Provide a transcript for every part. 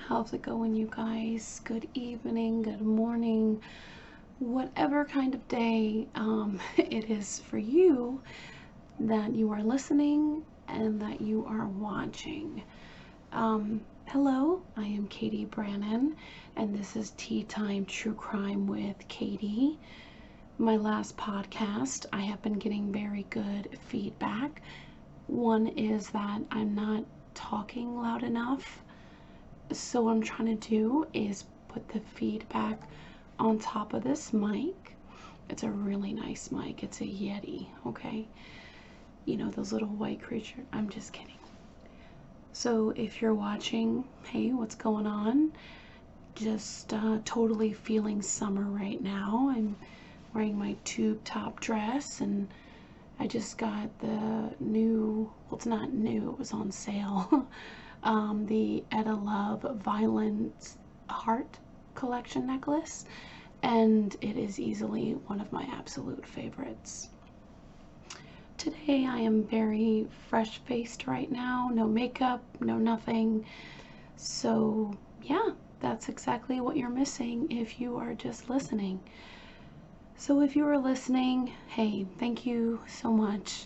How's it going, you guys? Good evening, good morning, whatever kind of day it is for you that you are listening and that you are watching. Hello, I am Katie Brannon, and this is Tea Time True Crime with Katie. My last podcast, I have been getting very good feedback. One is that I'm not talking loud enough. So what I'm trying to do is put the feedback on top of this mic. It's a really nice mic. It's a Yeti, okay? You know, those little white creatures. I'm just kidding. So if you're watching, hey, what's going on? Just totally feeling summer right now. I'm wearing my tube top dress, and I just got the new, well, it's not new, it was on sale. The Etta Love Violent Heart collection necklace, and it is easily one of my absolute favorites. Today I am very fresh faced right now, no makeup, no nothing, so yeah, that's exactly what you're missing if you are just listening. So if you are listening, hey, thank you so much.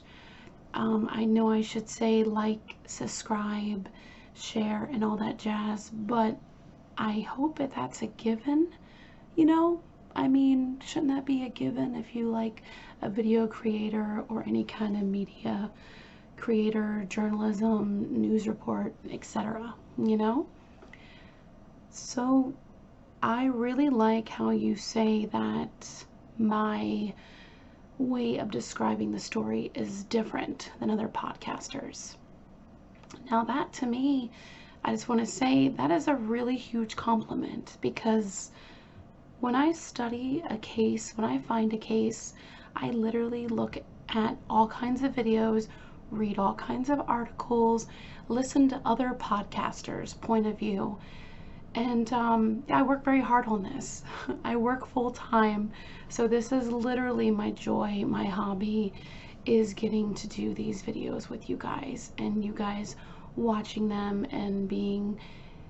I know I should say like, subscribe, share, and all that jazz, but I hope that that's a given, you know? I mean, shouldn't that be a given if you like a video creator or any kind of media creator, journalism, news report, etc., you know? So I really like how you say that my way of describing the story is different than other podcasters. Now that, to me, I just want to say that is a really huge compliment, because when I study a case, when I find a case, I literally look at all kinds of videos, read all kinds of articles, listen to other podcasters' point of view, and I work very hard on this. I work full time, so this is literally my joy, my hobby, is getting to do these videos with you guys, and you guys watching them and being,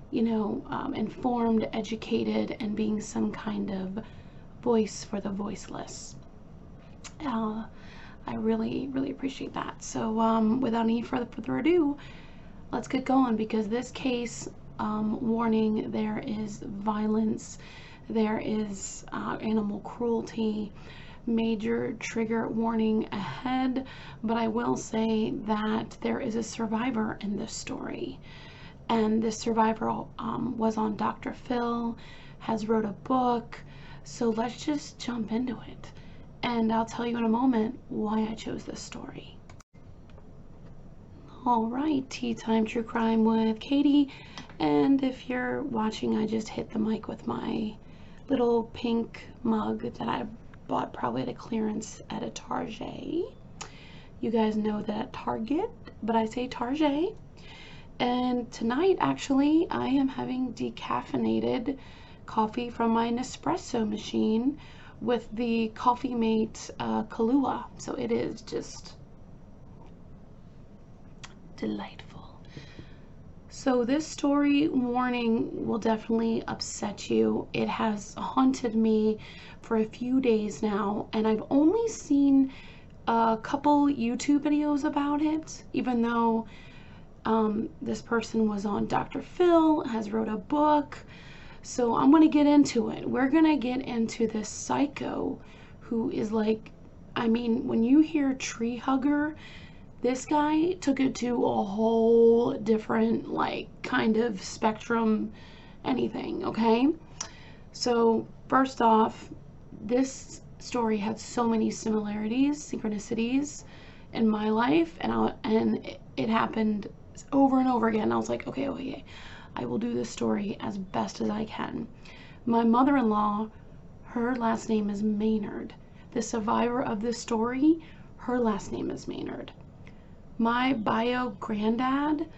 you know, informed, educated, and being some kind of voice for the voiceless. I really appreciate that. So without any further ado, let's get going, because this case, warning, there is violence, there is animal cruelty, major trigger warning ahead, but I will say that there is a survivor in this story, and this survivor was on Dr. Phil, has wrote a book, so let's just jump into it, and I'll tell you in a moment why I chose this story. Alright, Tea Time True Crime with Katie, and if you're watching, I just hit the mic with my little pink mug that I bought probably at a clearance at a Target. You guys know that at Target, but I say Target. And tonight, actually, I am having decaffeinated coffee from my Nespresso machine with the Coffee Mate Kahlua. So it is just delightful. So this story, warning, will definitely upset you. It has haunted me for a few days now, and I've only seen a couple YouTube videos about it, even though this person was on Dr. Phil, has wrote a book. So I'm going to get into it. We're going to get into this psycho who is like, I mean, when you hear tree hugger, this guy took it to a whole different, like, kind of spectrum, anything, okay? So, first off, this story had so many similarities, synchronicities in my life, and it happened over and over again. I was like, okay, I will do this story as best as I can. My mother-in-law, her last name is Maynard. The survivor of this story, her last name is Maynard. My bio granddad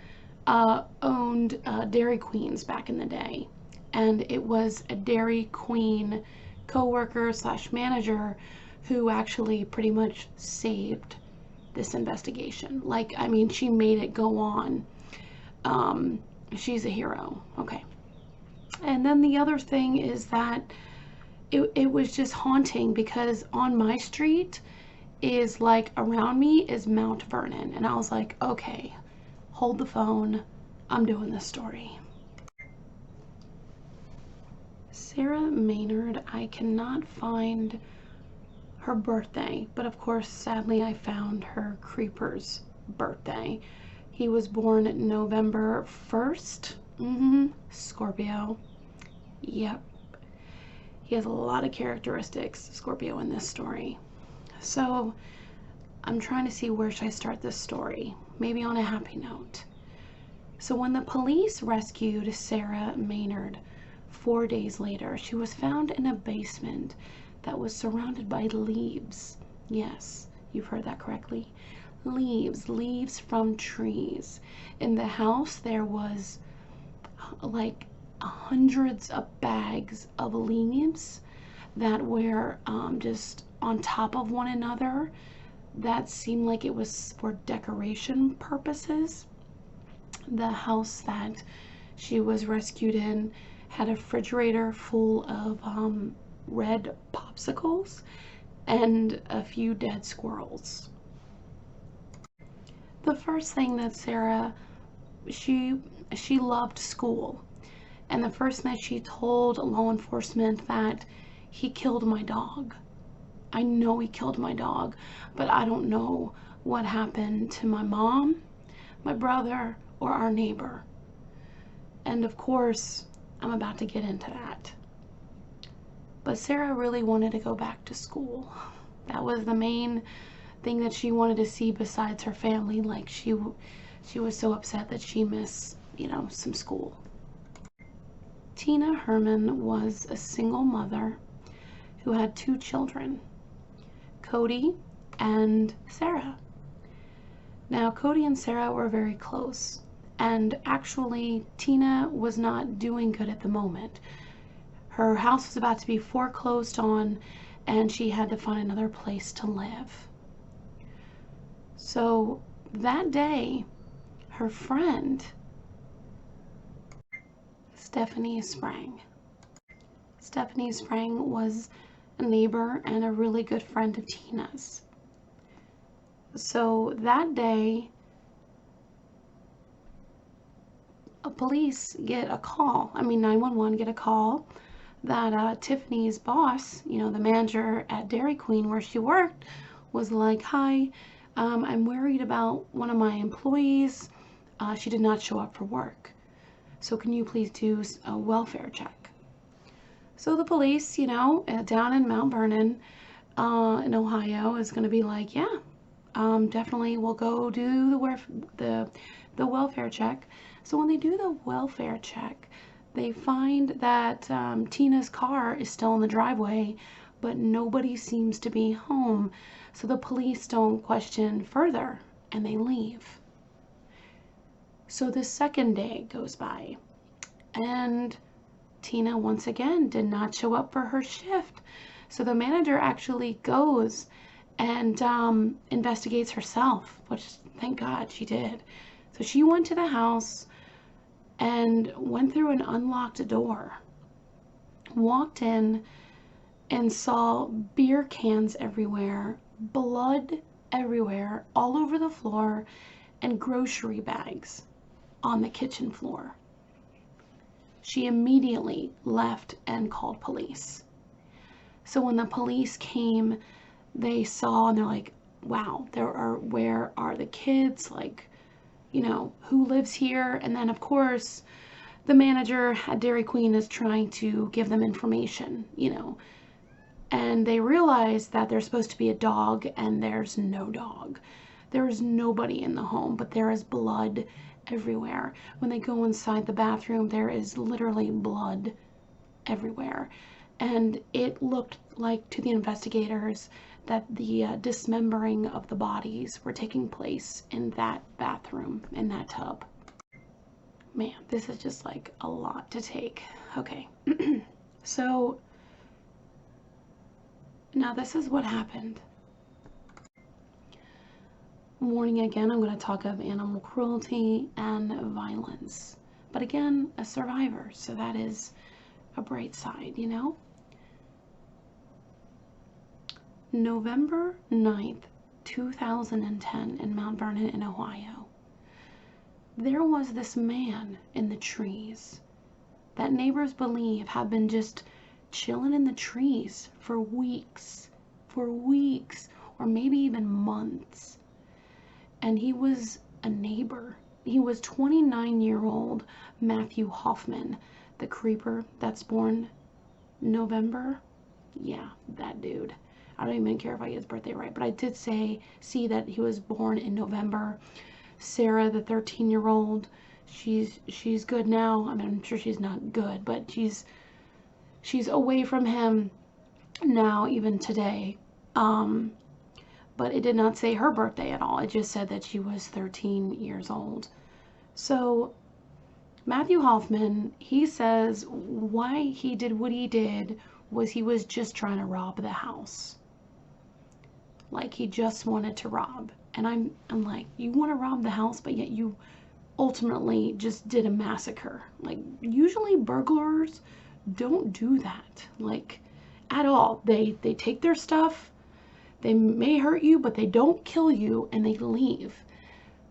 owned Dairy Queens back in the day, and it was a Dairy Queen co-worker slash manager who actually pretty much saved this investigation. Like, I mean, she made it go on. She's a hero. Okay. And then the other thing is that it was just haunting because on my street is like around me is Mount Vernon. And I was like, okay, hold the phone. I'm doing this story. Sarah Maynard, I cannot find her birthday, but of course, sadly, I found her creeper's birthday. He was born November 1st. Scorpio. Yep. He has a lot of characteristics, Scorpio, in this story. So I'm trying to see where should I start this story. Maybe on a happy note. So when the police rescued Sarah Maynard 4 days later, she was found in a basement that was surrounded by leaves. Yes, you've heard that correctly. Leaves from trees. In the house, there was like hundreds of bags of leaves that were just on top of one another. That seemed like it was for decoration purposes. The house that she was rescued in had a refrigerator full of red popsicles and a few dead squirrels. The first thing that Sarah, she loved school, and the first night she told law enforcement that he killed my dog. I know he killed my dog, but I don't know what happened to my mom, my brother, or our neighbor. And of course, I'm about to get into that. But Sarah really wanted to go back to school. That was the main thing that she wanted to see besides her family. Like she was so upset that she missed, some school. Tina Herman was a single mother who had 2 children, Cody and Sarah. Now, Cody and Sarah were very close, and actually, Tina was not doing good at the moment. Her house was about to be foreclosed on, and she had to find another place to live. So that day, her friend, Stephanie Sprang was a neighbor and a really good friend of Tina's. So that day, police get a call. 911 get a call that Tiffany's boss, the manager at Dairy Queen where she worked, was like, hi, I'm worried about one of my employees. She did not show up for work. So can you please do a welfare check? So the police, down in Mount Vernon, in Ohio, is going to be like, yeah, definitely we'll go do the welfare check. So when they do the welfare check, they find that Tina's car is still in the driveway, but nobody seems to be home. So the police don't question further, and they leave. So the second day goes by, and Tina once again did not show up for her shift. So the manager actually goes and investigates herself, which thank God she did. So she went to the house and went through an unlocked door, walked in and saw beer cans everywhere, blood everywhere, all over the floor, and grocery bags on the kitchen floor. She immediately left and called police. So when the police came, they saw and they're like, wow, where are the kids? Like, who lives here? And then of course, the manager at Dairy Queen is trying to give them information, and they realize that there's supposed to be a dog and there's no dog. There is nobody in the home, but there is blood everywhere. When they go inside the bathroom, there is literally blood everywhere. And it looked like to the investigators that the dismembering of the bodies were taking place in that bathroom, in that tub. Man, this is just like a lot to take. Okay. So now this is what happened. Warning again, I'm going to talk of animal cruelty and violence. But again, a survivor, so that is a bright side, you know? November 9th, 2010, in Mount Vernon in Ohio, there was this man in the trees that neighbors believe have been just chilling in the trees for weeks, or maybe even months. And he was a neighbor. He was 29-year-old Matthew Hoffman, the creeper that's born November. Yeah, that dude. I don't even care if I get his birthday right, but I did see that he was born in November. Sarah, the 13-year-old, she's good now. I mean, I'm sure she's not good, but she's away from him now, even today. But it did not say her birthday at all. It just said that she was 13 years old. So Matthew Hoffman, he says why he did what he did was he was just trying to rob the house. Like, he just wanted to rob. And I'm like, you want to rob the house, but yet you ultimately just did a massacre. Like, usually burglars don't do that, like, at all. They take their stuff, they may hurt you, but they don't kill you, and they leave.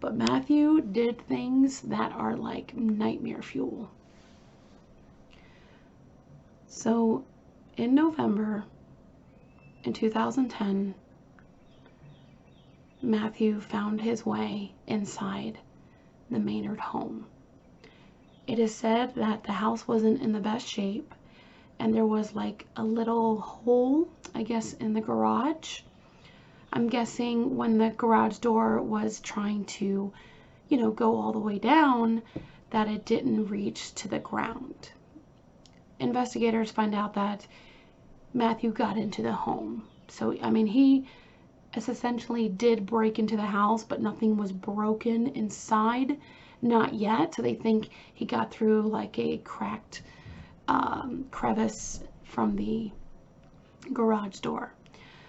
But Matthew did things that are like nightmare fuel. So in November in 2010, Matthew found his way inside the Maynard home. It is said that the house wasn't in the best shape, and there was like a little hole, I guess, in the garage. I'm guessing when the garage door was trying to, go all the way down, that it didn't reach to the ground. Investigators find out that Matthew got into the home. So, I mean, he essentially did break into the house, but nothing was broken inside. Not yet. So they think he got through like a cracked crevice from the garage door.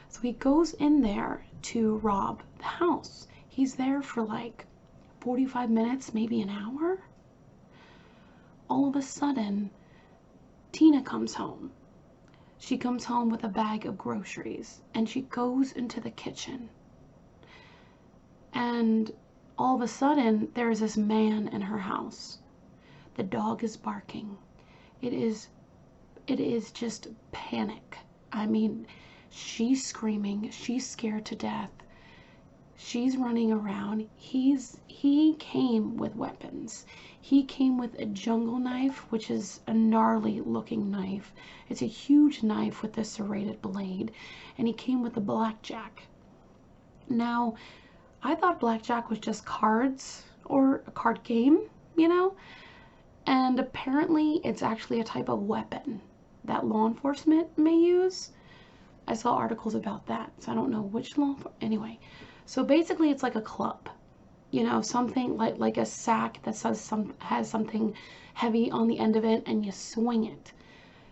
So he goes in there to rob the house. He's there for like 45 minutes, maybe an hour. All of a sudden, Tina comes home. She comes home with a bag of groceries, and she goes into the kitchen. And all of a sudden, there's this man in her house. The dog is barking. It is just panic. I mean, she's screaming. She's scared to death. She's running around. He came with weapons. He came with a jungle knife, which is a gnarly looking knife. It's a huge knife with a serrated blade. And he came with a blackjack. Now, I thought blackjack was just cards or a card game, And apparently it's actually a type of weapon that law enforcement may use. I saw articles about that, so I don't know which anyway. So basically it's like a club, something like a sack that has something heavy on the end of it, and you swing it.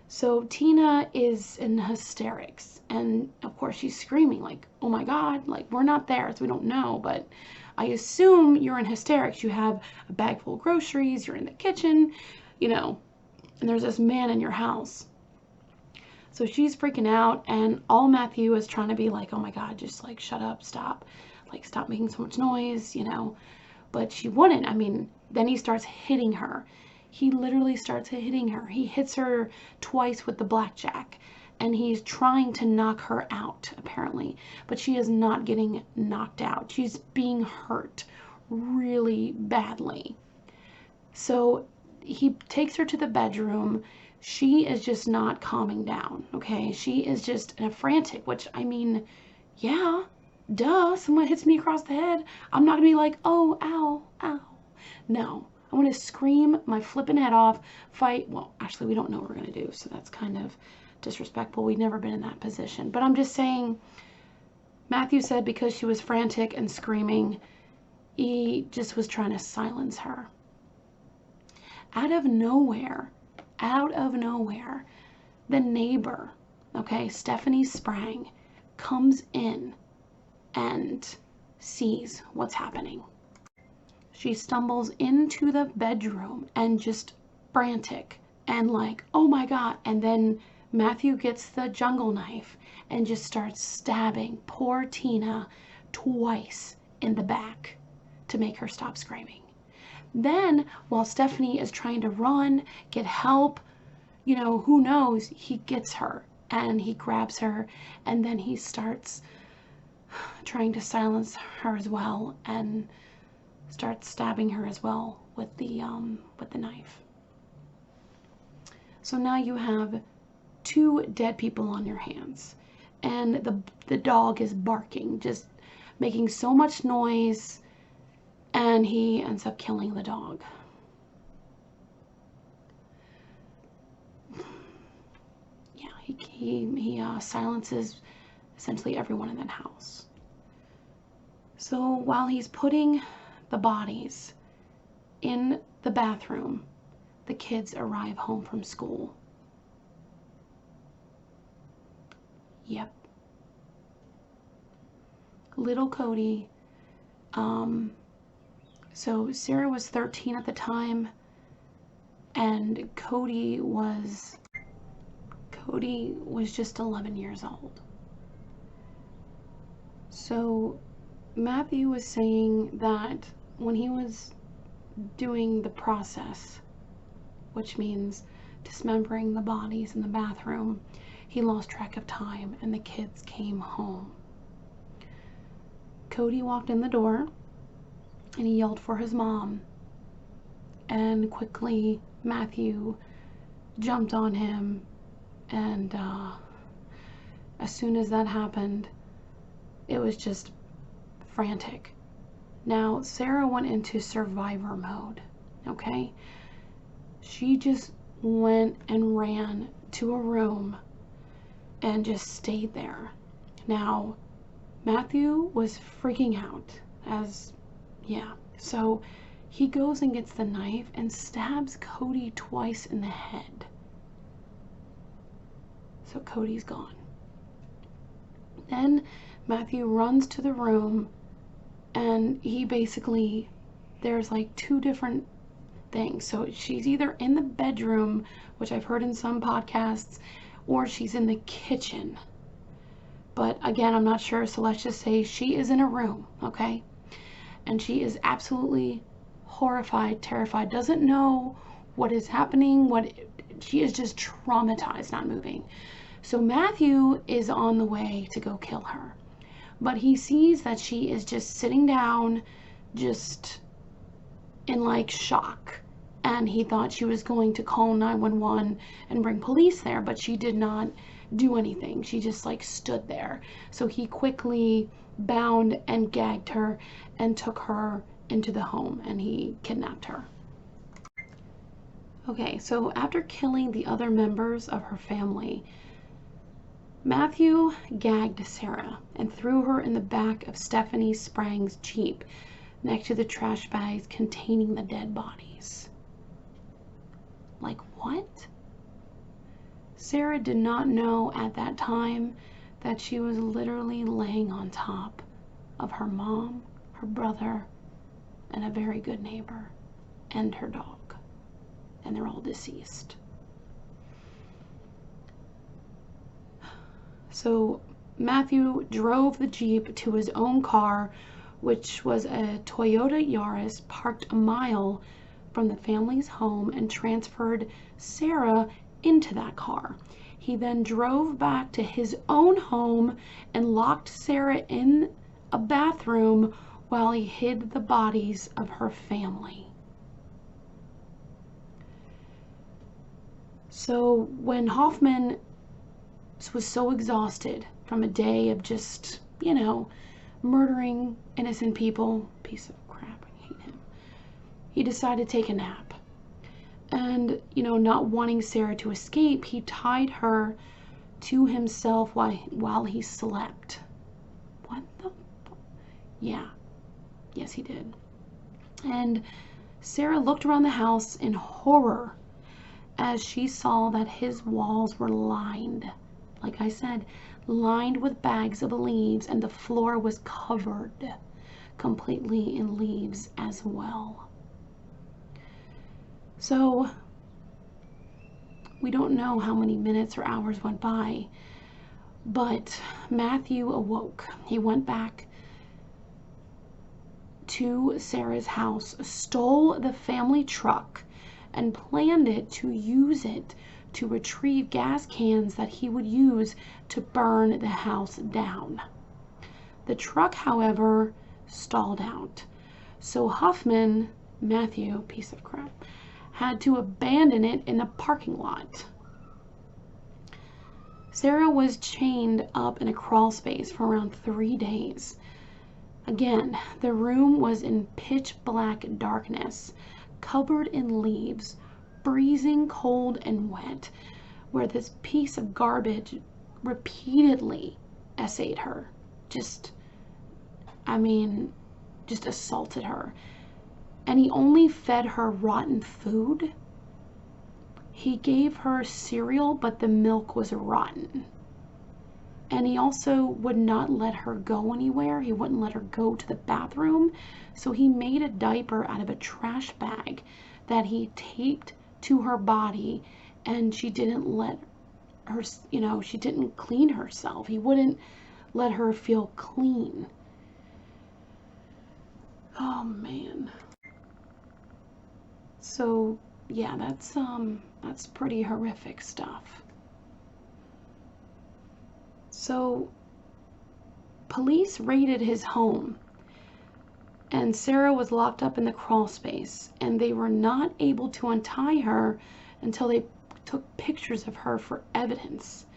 So Tina is in hysterics, and of course she's screaming like, oh my God, like, we're not there, so we don't know, but I assume you're in hysterics. You have a bag full of groceries, you're in the kitchen, and there's this man in your house. So she's freaking out, and all Matthew is trying to be like, oh my God, just like, shut up, stop making so much noise, but she wouldn't. I mean, then he starts hitting her. He literally starts hitting her. He hits her twice with the blackjack, and he's trying to knock her out, apparently, but she is not getting knocked out. She's being hurt really badly. So he takes her to the bedroom. She is just not calming down, okay? She is just in a frantic, which, I mean, yeah, duh, someone hits me across the head. I'm not gonna be like, oh, ow, ow. No, I'm gonna scream my flipping head off, fight. Well, actually, we don't know what we're gonna do, so that's kind of disrespectful. We've never been in that position. But I'm just saying, Matthew said because she was frantic and screaming, he just was trying to silence her. Out of nowhere, the neighbor, okay, Stephanie Sprang, comes in and sees what's happening. she stumbles into the bedroom and just frantic and like, oh my God. And then Matthew gets the jungle knife and just starts stabbing poor Tina twice in the back to make her stop screaming. Then, while Stephanie is trying to run, get help, you know, who knows, he gets her and he grabs her, and then he starts trying to silence her as well and starts stabbing her as well with the knife. So now you have 2 dead people on your hands, and the dog is barking, just making so much noise, and he ends up killing the dog. Yeah, he silences essentially everyone in that house. So while he's putting the bodies in the bathroom, the kids arrive home from school. Yep. Little Cody, so Sarah was 13 at the time, and Cody was just 11 years old. So Matthew was saying that when he was doing the process, which means dismembering the bodies in the bathroom, he lost track of time and the kids came home. Cody walked in the door and he yelled for his mom, and quickly Matthew jumped on him, and as soon as that happened, it was just frantic. Now Sarah went into survivor mode, okay? She just went and ran to a room and just stayed there. Now Matthew was freaking out, so he goes and gets the knife and stabs Cody twice in the head. So Cody's gone. Then Matthew runs to the room, and there's like 2 different things. So she's either in the bedroom, which I've heard in some podcasts, or she's in the kitchen. But again, I'm not sure, so let's just say she is in a room, okay? And she is absolutely horrified, terrified, doesn't know what is happening, she is just traumatized, not moving. So Matthew is on the way to go kill her, but he sees that she is just sitting down, just in like shock, and he thought she was going to call 911 and bring police there, but she did not do anything. She just like stood there. So he quickly bound and gagged her and took her into the home, and he kidnapped her. Okay, so after killing the other members of her family, Matthew gagged Sarah and threw her in the back of Stephanie Sprang's Jeep next to the trash bags containing the dead bodies. Like, what? Sarah did not know at that time that she was literally laying on top of her mom, her brother, and a very good neighbor, and her dog. And they're all deceased. So Matthew drove the Jeep to his own car, which was a Toyota Yaris, parked a mile from the family's home, and transferred Sarah into that car. He then drove back to his own home and locked Sarah in a bathroom while he hid the bodies of her family. So when Hoffman was so exhausted from a day of just, murdering innocent people, piece of crap, I hate him, he decided to take a nap. And, not wanting Sarah to escape, he tied her to himself while he slept. What the fuck? Yeah. Yes, he did. And Sarah looked around the house in horror as she saw that his walls were lined, like I said, lined with bags of leaves, and the floor was covered completely in leaves as well. So we don't know how many minutes or hours went by, but Matthew awoke. He went back to Sarah's house, stole the family truck, and planned to use it to retrieve gas cans that he would use to burn the house down. The truck, however, stalled out. So Huffman, Matthew, piece of crap, had to abandon it in the parking lot. Sarah was chained up in a crawl space for around 3 days. Again, the room was in pitch black darkness, covered in leaves, freezing cold and wet, where this piece of garbage repeatedly essayed her. Just assaulted her. And he only fed her rotten food. He gave her cereal, but the milk was rotten. And he also would not let her go anywhere. He wouldn't let her go to the bathroom. So he made a diaper out of a trash bag that he taped to her body, and she didn't let her, she didn't clean herself. He wouldn't let her feel clean. Oh man. So yeah, that's pretty horrific stuff. So police raided his home, and Sarah was locked up in the crawl space, and they were not able to untie her until they took pictures of her for evidence.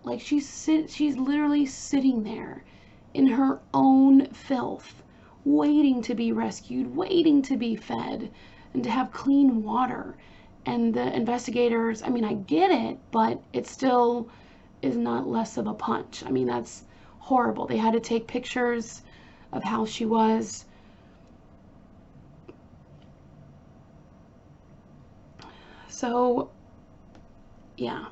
Like she's literally sitting there in her own filth, waiting to be rescued, waiting to be fed, and to have clean water. And the investigators, I get it, but it still is not less of a punch. That's horrible. They had to take pictures of how she was. So, yeah,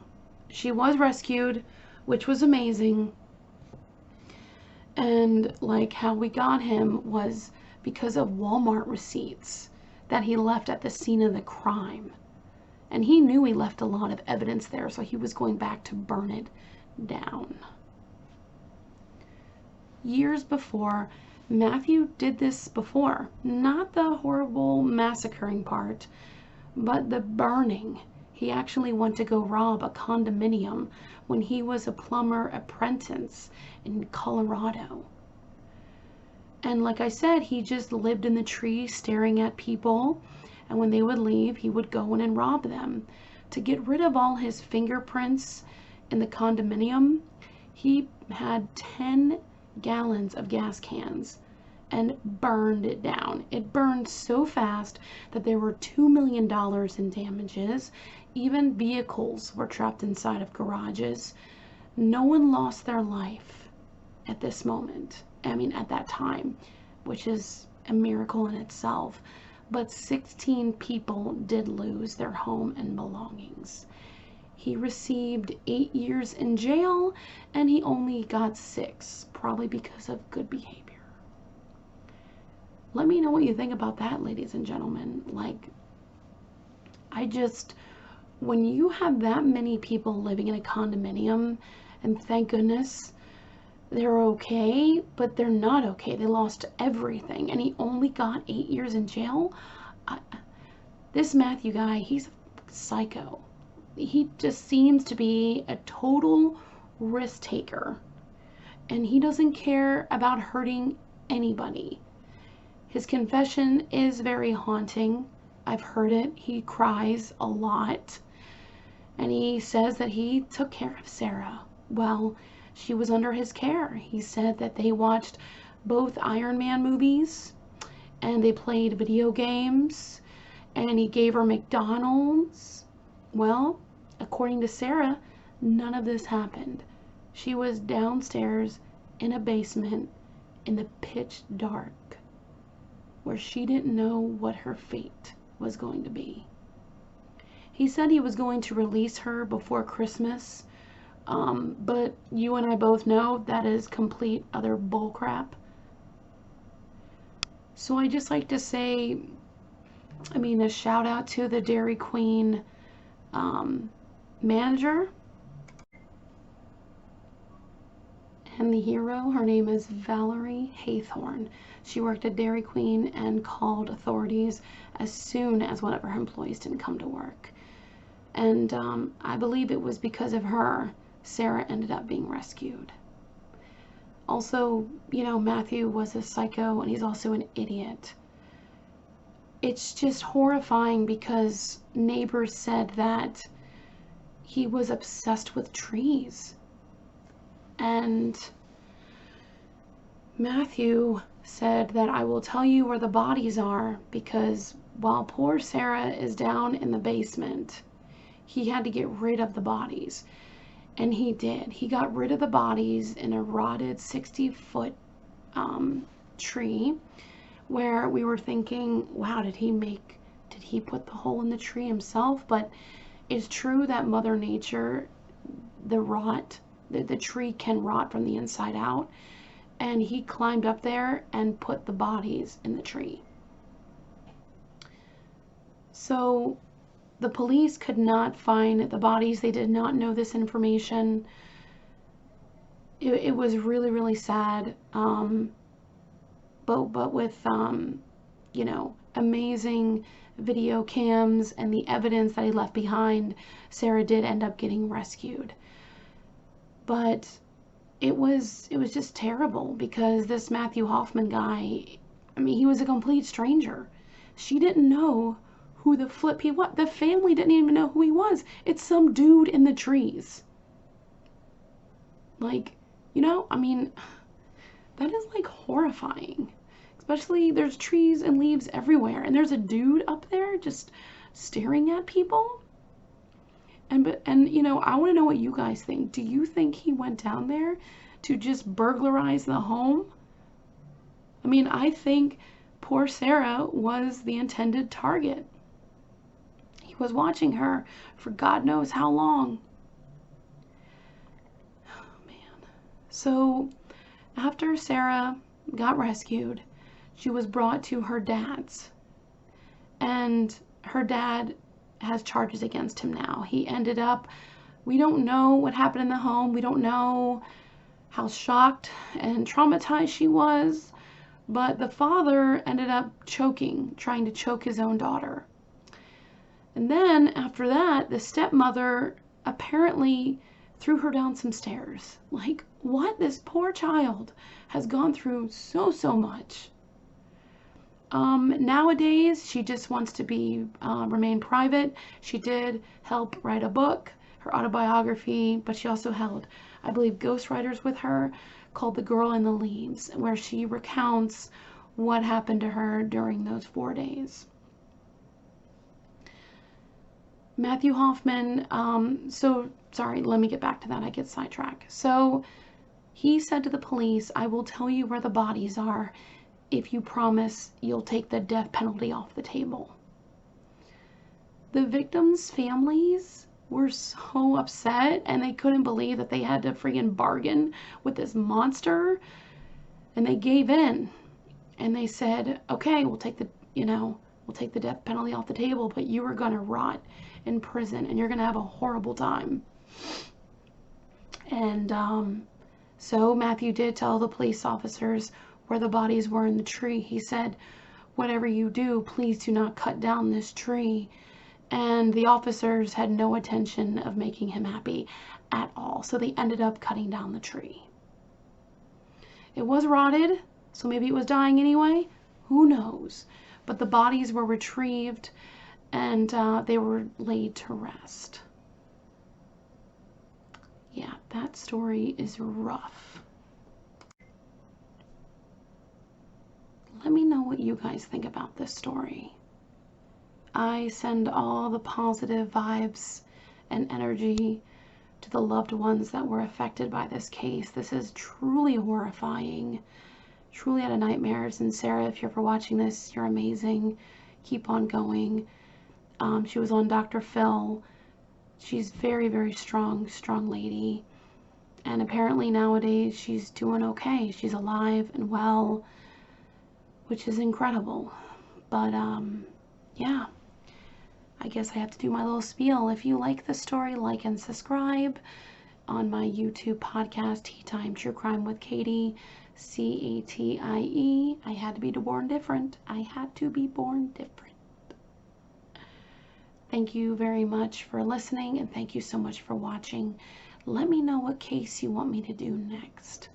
she was rescued, which was amazing. And like how we got him was because of Walmart receipts that he left at the scene of the crime. And he knew he left a lot of evidence there, so he was going back to burn it down. Years before, Matthew did this before. Not the horrible massacring part, but the burning. He actually went to go rob a condominium when he was a plumber apprentice in Colorado. And like I said, he just lived in the trees staring at people. And when they would leave, he would go in and rob them. To get rid of all his fingerprints in the condominium, he had 10 gallons of gas cans and burned it down. It burned so fast that there were $2 million in damages. Even vehicles were trapped inside of garages. No one lost their life at this moment. At that time, which is a miracle in itself. But 16 people did lose their home and belongings. He received 8 years in jail, and he only got 6, probably because of good behavior. Let me know what you think about that, ladies and gentlemen. When you have that many people living in a condominium, and thank goodness they're okay, but they're not okay. They lost everything, and he only got 8 years in jail. This Matthew guy, he's a psycho. He just seems to be a total risk taker, and he doesn't care about hurting anybody. His confession is very haunting. I've heard it. He cries a lot, and he says that he took care of Sarah. Well, she was under his care. He said that they watched both Iron Man movies, and they played video games, and he gave her McDonald's. Well, according to Sarah, none of this happened. She was downstairs in a basement in the pitch dark, where she didn't know what her fate was going to be. He said he was going to release her before Christmas. But you and I both know that is complete utter bullcrap. So I just like to say, I mean, a shout out to the Dairy Queen manager and the hero. Her name is Valerie Haythorne. She worked at Dairy Queen and called authorities as soon as one of her employees didn't come to work. And I believe it was because of her Sarah ended up being rescued. Also, you know, Matthew was a psycho and he's also an idiot. It's just horrifying because neighbors said that he was obsessed with trees. And Matthew said that I will tell you where the bodies are because while poor Sarah is down in the basement, he had to get rid of the bodies. And he did. He got rid of the bodies in a rotted 60-foot tree where we were thinking, wow, did he put the hole in the tree himself? But it's true that Mother Nature, the tree can rot from the inside out. And he climbed up there and put the bodies in the tree. So the police could not find the bodies. They did not know this information. It was really, really sad. But with, you know, amazing video cams and the evidence that he left behind, Sarah did end up getting rescued. But it was just terrible because this Matthew Hoffman guy, I mean, he was a complete stranger. She didn't know who the flip he was. The family didn't even know who he was. It's some dude in the trees. Like, you know, I mean, that is like horrifying. Especially there's trees and leaves everywhere and there's a dude up there just staring at people. And you know, I want to know what you guys think. Do you think he went down there to just burglarize the home? I mean, I think poor Sarah was the intended target. He was watching her for God knows how long. Oh, man. So after Sarah got rescued, she was brought to her dad's. And her dad has charges against him now. He ended up, we don't know what happened in the home. We don't know how shocked and traumatized she was. But the father ended up trying to choke his own daughter. And then after that, the stepmother apparently threw her down some stairs. Like, what? This poor child has gone through so much. Nowadays, she just wants to remain private. She did help write a book, her autobiography, but she also held, I believe, ghostwriters with her called The Girl in the Leaves, where she recounts what happened to her during those 4 days. Matthew Hoffman, sorry, let me get back to that. I get sidetracked. So he said to the police, I will tell you where the bodies are if you promise you'll take the death penalty off the table. The victims' families were so upset and they couldn't believe that they had to freaking bargain with this monster, and they gave in and they said, okay, we'll take the death penalty off the table, but you are going to rot in prison and you're going to have a horrible time. And so Matthew did tell the police officers where the bodies were in the tree. He said, whatever you do, please do not cut down this tree. And the officers had no intention of making him happy at all. So they ended up cutting down the tree. It was rotted, so maybe it was dying anyway. Who knows? But the bodies were retrieved and they were laid to rest. Yeah, that story is rough. Let me know what you guys think about this story. I send all the positive vibes and energy to the loved ones that were affected by this case. This is truly horrifying. Truly out of nightmares. And Sarah, if you're ever watching this, you're amazing. Keep on going. She was on Dr. Phil. She's very, very strong lady. And apparently nowadays she's doing okay. She's alive and well. which is incredible. But yeah, I guess I have to do my little spiel. If you like the story, like and subscribe on my YouTube podcast, Tea Time True Crime with Katie, Catie. I had to be born different. I had to be born different. Thank you very much for listening, and thank you so much for watching. Let me know what case you want me to do next.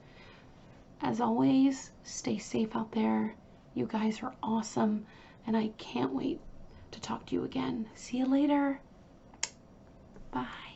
As always, stay safe out there. You guys are awesome, and I can't wait to talk to you again. See you later. Bye.